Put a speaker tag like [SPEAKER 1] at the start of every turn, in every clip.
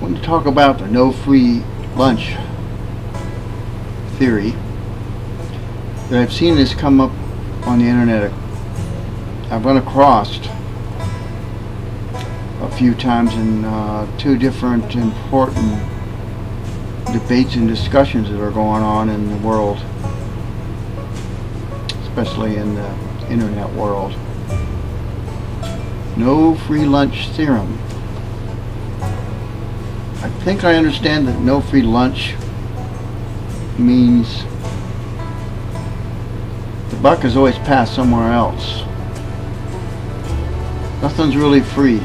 [SPEAKER 1] want to talk about the no free lunch theory. That I've seen this come up on the internet. I've run across a few times in two different important debates and discussions that are going on in the world, especially in the internet world. No free lunch theorem. I think I understand that no free lunch means the buck is always passed somewhere else. Nothing's really free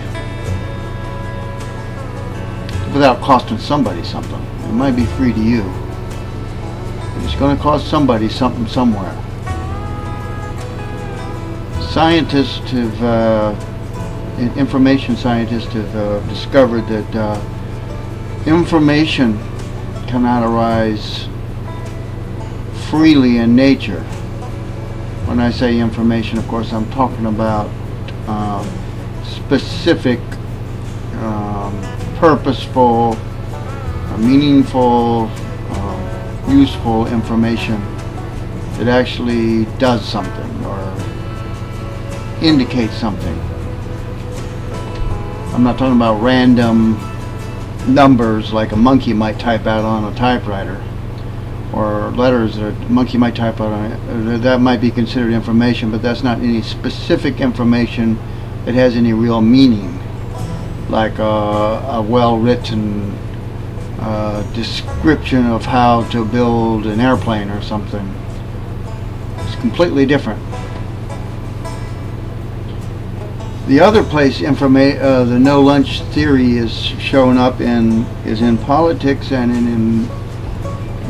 [SPEAKER 1] without costing somebody something. It might be free to you, but it's going to cost somebody something somewhere. Scientists have, information scientists have discovered that information cannot arise freely in nature. When I say information, of course, I'm talking about specific, purposeful, meaningful, useful information that actually does something or indicates something. I'm not talking about random numbers like a monkey might type out on a typewriter, or letters that a monkey might type out on it. That might be considered information, but that's not any specific information that has any real meaning, like a well-written description of how to build an airplane or something. It's completely different. The other place the no lunch theory is shown up in is in politics and in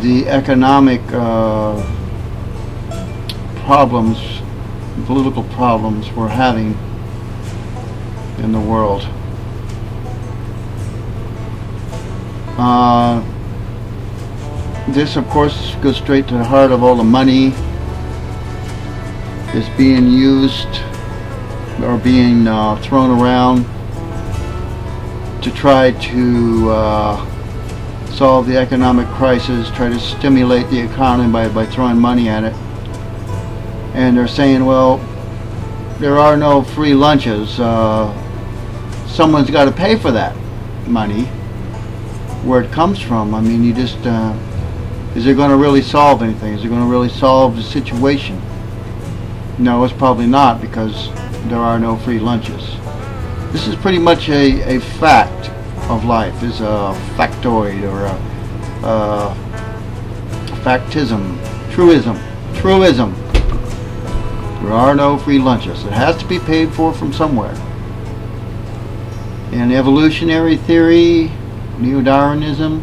[SPEAKER 1] the economic problems, political problems we're having in the world. This, of course, goes straight to the heart of all the money that's being used or being thrown around to try to solve the economic crisis, try to stimulate the economy by throwing money at it. And they're saying, well, there are no free lunches. Someone's got to pay for that money. Where it comes from, I mean, you just, is it going to really solve anything? Is it going to really solve the situation? No, it's probably not, because there are no free lunches. This is pretty much a fact of life. It's a factoid or a factism, truism. There are no free lunches. It has to be paid for from somewhere. In evolutionary theory, Neo-Darwinism,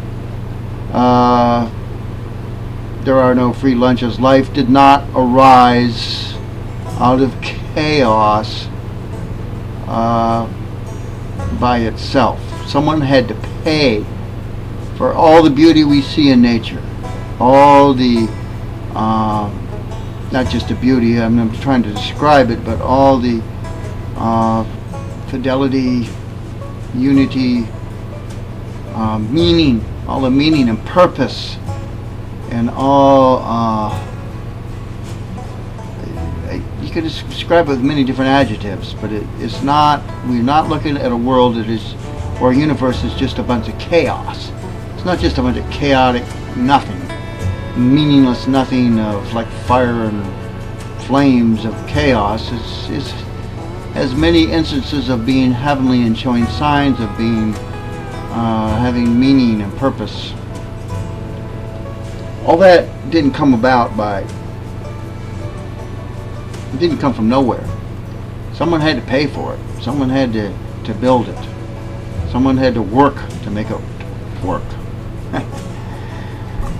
[SPEAKER 1] there are no free lunches. Life did not arise out of chaos by itself. Someone had to pay for all the beauty we see in nature, all the not just the beauty, I'm trying to describe it, but all the fidelity, unity, meaning, all the meaning and purpose, and all you could describe it with many different adjectives, but it's not, we're not looking at a world that is, or a universe is just a bunch of chaos. It's not just a bunch of chaotic nothing, meaningless nothing of like fire and flames of chaos. It has many instances of being heavenly and showing signs of being having meaning and purpose. All that didn't come about it didn't come from nowhere. Someone had to pay for it. Someone had to build it. Someone had to work to make it work.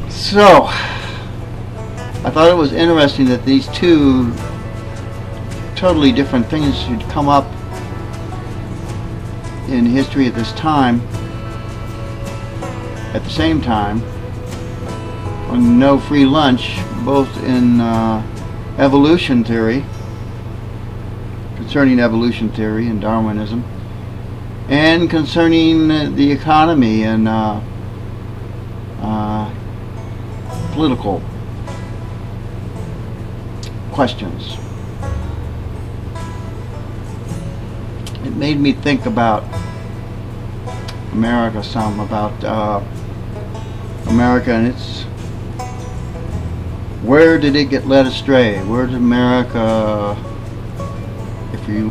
[SPEAKER 1] So, I thought it was interesting that these two totally different things should come up in history at this time, at the same time, on no free lunch, both in evolution theory, concerning evolution theory and Darwinism, and concerning the economy and political questions. It made me think about America some, about America and its, where did it get led astray? Where did America, if you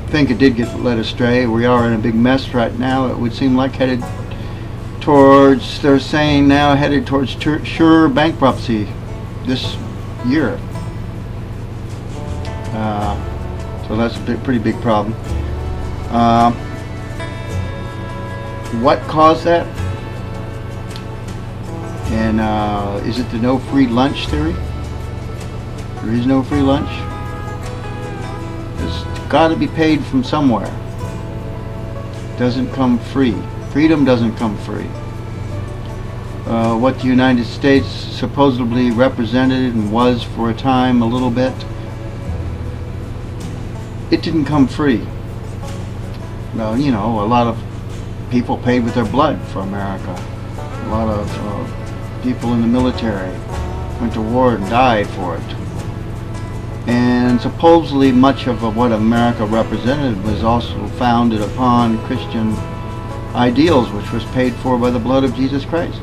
[SPEAKER 1] think it did get led astray, we are in a big mess right now. It would seem like headed towards, they're saying now, headed towards sure bankruptcy this year. So that's a pretty big problem. What caused that? And is it the no free lunch theory? There is no free lunch. It's got to be paid from somewhere. It doesn't come free. Freedom doesn't come free. What the United States supposedly represented and was for a time a little bit, it didn't come free. Well, you know, a lot of people paid with their blood for America. A lot of people in the military went to war and died for it. And supposedly much of what America represented was also founded upon Christian ideals, which was paid for by the blood of Jesus Christ.